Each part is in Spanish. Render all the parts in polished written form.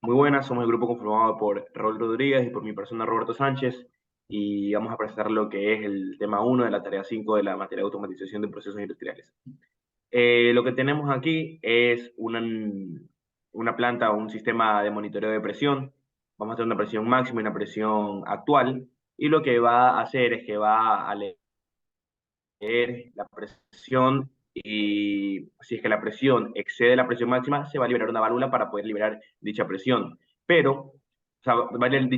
Muy buenas, somos el grupo conformado por Raúl Rodríguez y por mi persona Roberto Sánchez y vamos a presentar lo que es el tema uno de la tarea 5 de la materia de automatización de procesos industriales. Lo que tenemos aquí es una planta o un sistema de monitoreo de presión. Vamos a tener una presión máxima y una presión actual y lo que va a hacer es que va a leer la presión y si es que la presión excede la presión máxima, se va a liberar una válvula para poder liberar dicha presión. Pero, o sea, va a liberar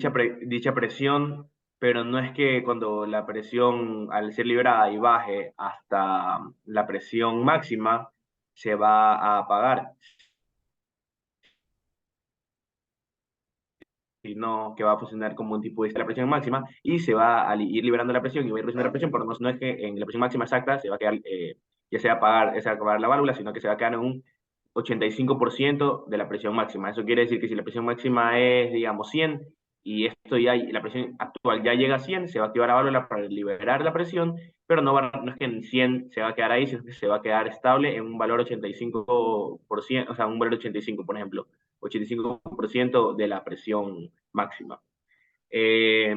dicha presión, pero no es que cuando la presión, al ser liberada y baje hasta la presión máxima, se va a apagar, sino que va a funcionar como un tipo de la presión máxima y se va a ir liberando la presión y va a ir reduciendo la presión, pero no es que en la presión máxima exacta se va a quedar, ya sea apagar la válvula, sino que se va a quedar en un 85% de la presión máxima. Eso quiere decir que si la presión máxima es, digamos, 100 y esto ya, la presión actual ya llega a 100, se va a activar la válvula para liberar la presión, pero no es que en 100 se va a quedar ahí, sino que se va a quedar estable en un valor 85%, o sea, un valor 85, por ejemplo, 85% de la presión máxima. Eh,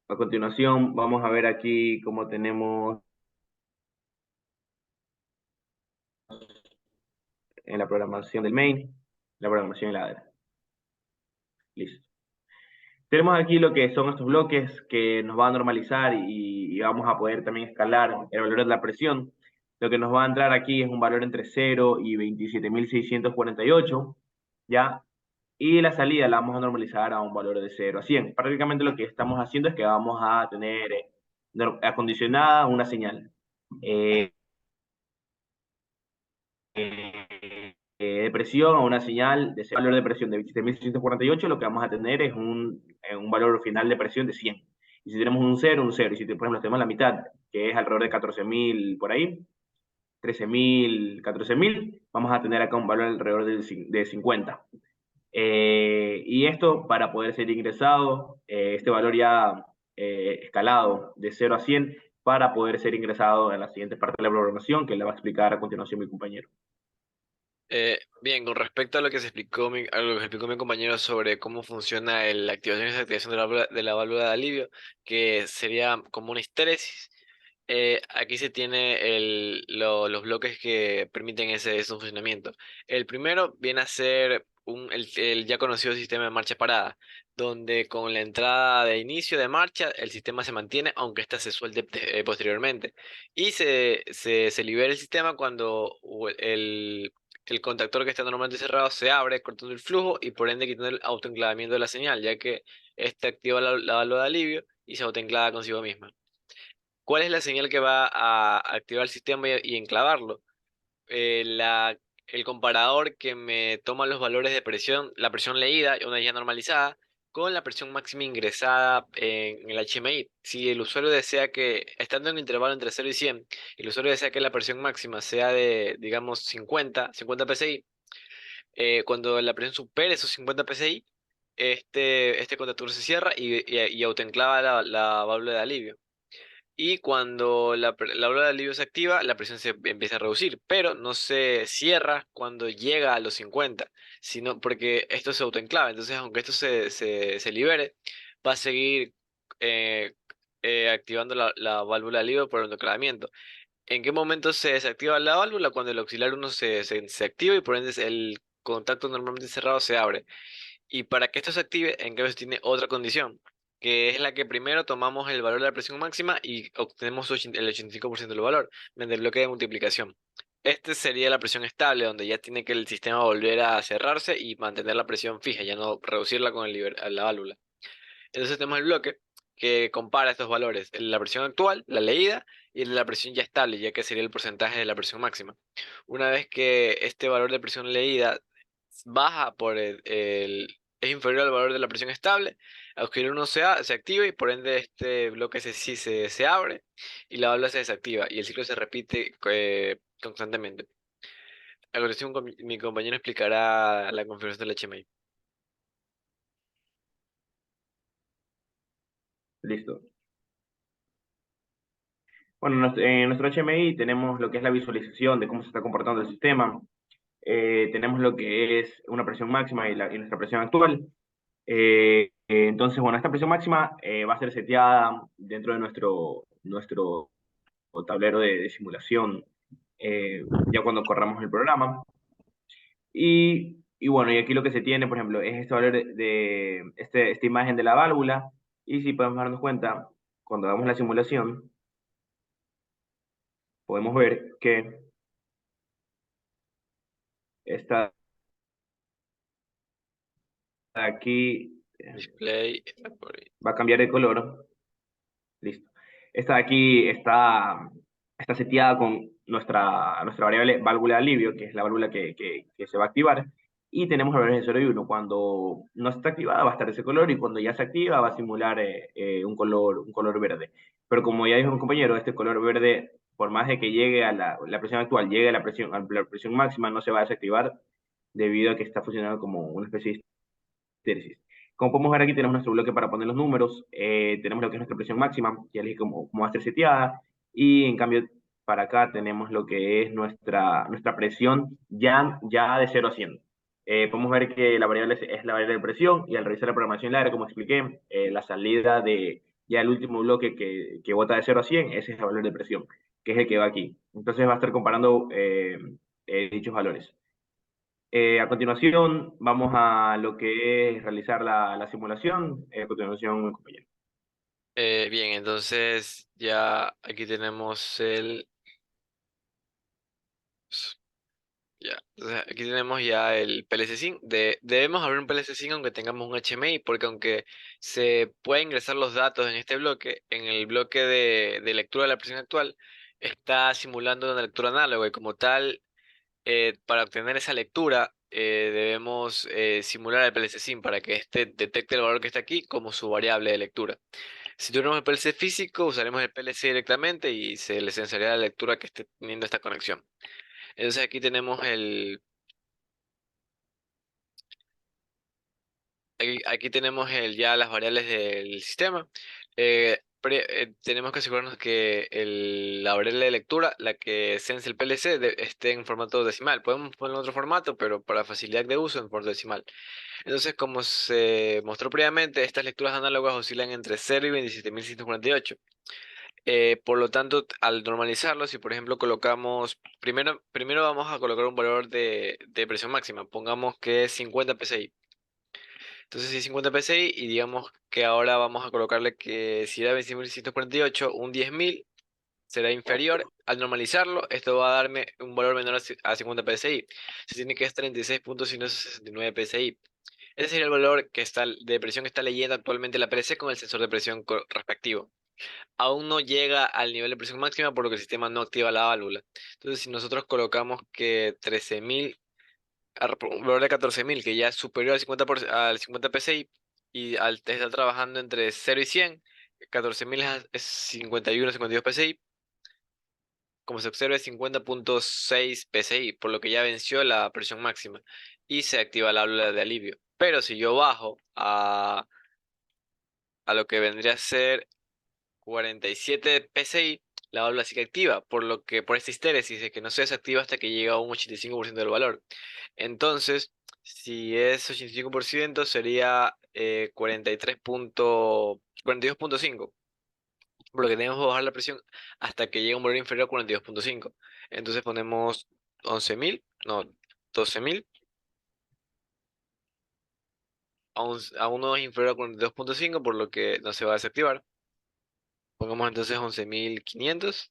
a continuación, vamos a ver aquí cómo tenemos en la programación del main, la programación en la header. Listo. Tenemos aquí lo que son estos bloques que nos va a normalizar y vamos a poder también escalar el valor de la presión. Lo que nos va a entrar aquí es un valor entre 0 y 27.648, ¿ya? Y la salida la vamos a normalizar a un valor de 0 a 100. Prácticamente lo que estamos haciendo es que vamos a tener acondicionada una señal. Eh, de presión a una señal de ese valor de presión de 27.648, lo que vamos a tener es un valor final de presión de 100. Y si tenemos un 0, un 0. Y si, por ejemplo, tenemos la mitad, que es alrededor de 14.000 por ahí, 13.000, 14.000, vamos a tener acá un valor alrededor de 50. Y esto para poder ser ingresado, este valor ya escalado de 0 a 100, para poder ser ingresado en la siguiente parte de la programación, que le va a explicar a continuación mi compañero. Bien, con respecto a lo que a lo que explicó mi compañero sobre cómo funciona la activación y desactivación de la válvula de alivio, que sería como una histéresis, aquí se tiene los bloques que permiten ese funcionamiento. El primero viene a ser el ya conocido sistema de marcha parada, donde con la entrada de inicio de marcha el sistema se mantiene aunque ésta se suelte posteriormente. Y se libera el sistema cuando el contactor que está normalmente cerrado se abre, cortando el flujo y por ende quitando el autoenclavamiento de la señal, ya que este activa la válvula de alivio y se autoenclava consigo misma. ¿Cuál es la señal que va a activar el sistema y enclavarlo? El comparador que me toma los valores de presión, la presión leída, una vez ya normalizada, con la presión máxima ingresada en el HMI. Si el usuario desea que, estando en el intervalo entre 0 y 100, el usuario desea que la presión máxima sea de, digamos, 50 psi, cuando la presión supere esos 50 psi, este contactor se cierra y autoenclava la válvula de alivio. Y cuando la válvula de alivio se activa, la presión se empieza a reducir, pero no se cierra cuando llega a los 50, sino porque esto se autoenclava. Entonces, aunque esto se libere, va a seguir eh, activando la válvula de alivio por el autoenclavamiento. ¿En qué momento se desactiva la válvula? Cuando el auxiliar 1 se activa y por ende el contacto normalmente cerrado se abre. Y para que esto se active, en cambio, se tiene otra condición, que es la que primero tomamos el valor de la presión máxima y obtenemos el 85% del valor, mediante el bloque de multiplicación. Este sería la presión estable, donde ya tiene que el sistema volver a cerrarse y mantener la presión fija, ya no reducirla con la válvula. Entonces tenemos el bloque que compara estos valores, la presión actual, la leída, y la presión ya estable, ya que sería el porcentaje de la presión máxima. Una vez que este valor de presión leída baja es inferior al valor de la presión estable, auxiliar 1 se activa y por ende este bloque se abre y la válvula se desactiva y el ciclo se repite constantemente. A continuación mi compañero explicará la configuración del HMI. Listo. Bueno, en nuestro HMI tenemos lo que es la visualización de cómo se está comportando el sistema. tenemos lo que es una presión máxima y nuestra presión actual. Entonces, bueno, esta presión máxima va a ser seteada dentro de nuestro tablero de simulación ya cuando corramos el programa. Y bueno, y aquí lo que se tiene, por ejemplo, es este valor esta imagen de la válvula. Y si podemos darnos cuenta, cuando hagamos la simulación, podemos ver que esta de aquí Display. va a cambiar de color. Listo. Esta de aquí está seteada con nuestra variable válvula de alivio, que es la válvula que se va a activar. Y tenemos valores de 0 y 1. Cuando no está activada va a estar ese color y cuando ya se activa va a simular un color verde. Pero como ya dijo mi compañero, este color verde, por más de que llegue a la presión actual, llegue a la presión máxima, no se va a desactivar debido a que está funcionando como una especie de hipótesis. Como podemos ver aquí, tenemos nuestro bloque para poner los números, tenemos lo que es nuestra presión máxima, que elegí cómo va a ser seteada, y en cambio para acá tenemos lo que es nuestra presión ya de 0 a 100. Podemos ver que la variable es la variable de presión, y al realizar la programación libre, como expliqué, la salida de ya el último bloque que bota de 0 a 100, ese es el valor de presión, que es el que va aquí. Entonces va a estar comparando dichos valores. A continuación, vamos a lo que es realizar la simulación. A continuación, compañero. Bien, entonces ya aquí tenemos el... Ya, entonces aquí tenemos ya el PLC5. Debemos abrir un PLC5 aunque tengamos un HMI, porque aunque se puede ingresar los datos en este bloque, en el bloque de lectura de la presión actual, está simulando una lectura análoga y como tal, para obtener esa lectura, debemos simular el PLC5 para que éste detecte el valor que está aquí como su variable de lectura. Si tuviéramos el PLC físico, usaremos el PLC directamente y se le enseñaría la lectura que esté teniendo esta conexión. Entonces aquí tenemos ya las variables del sistema. Tenemos que asegurarnos que la variable de lectura, la que sense el PLC, esté en formato decimal. Podemos ponerlo en otro formato, pero para facilidad de uso en formato decimal. Entonces, como se mostró previamente, estas lecturas análogas oscilan entre 0 y 27.648. Por lo tanto, al normalizarlo, si por ejemplo colocamos, primero vamos a colocar un valor de presión máxima, pongamos que es 50 psi. Entonces, si es 50 psi y digamos que ahora vamos a colocarle que si era 20.648, un 10.000 será inferior. Al normalizarlo, esto va a darme un valor menor a 50 psi. Se tiene que es 36.169 psi. Ese sería el valor de presión que está leyendo actualmente la PLC con el sensor de presión respectivo. Aún no llega al nivel de presión máxima por lo que el sistema no activa la válvula. Entonces, si nosotros colocamos que 13.000, un valor de 14.000, que ya es superior al 50 PSI, y al estar trabajando entre 0 y 100, 14.000 es 51, 52 PSI, como se observa es 50.6 PSI, por lo que ya venció la presión máxima y se activa la válvula de alivio. Pero si yo bajo a lo que vendría a ser 47 PSI, la válvula sigue activa, por lo que por esta histéresis de que no se desactiva hasta que llega a un 85% del valor. Entonces, si es 85% sería 42.5, por lo que tenemos que bajar la presión hasta que llegue a un valor inferior a 42.5. Entonces ponemos 11.000, no, 12.000, a uno es inferior a 42.5, por lo que no se va a desactivar. Pongamos entonces 11.500.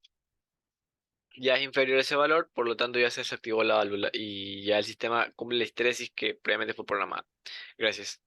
Ya es inferior a ese valor, por lo tanto ya se desactivó la válvula y ya el sistema cumple la histresis que previamente fue programada. Gracias.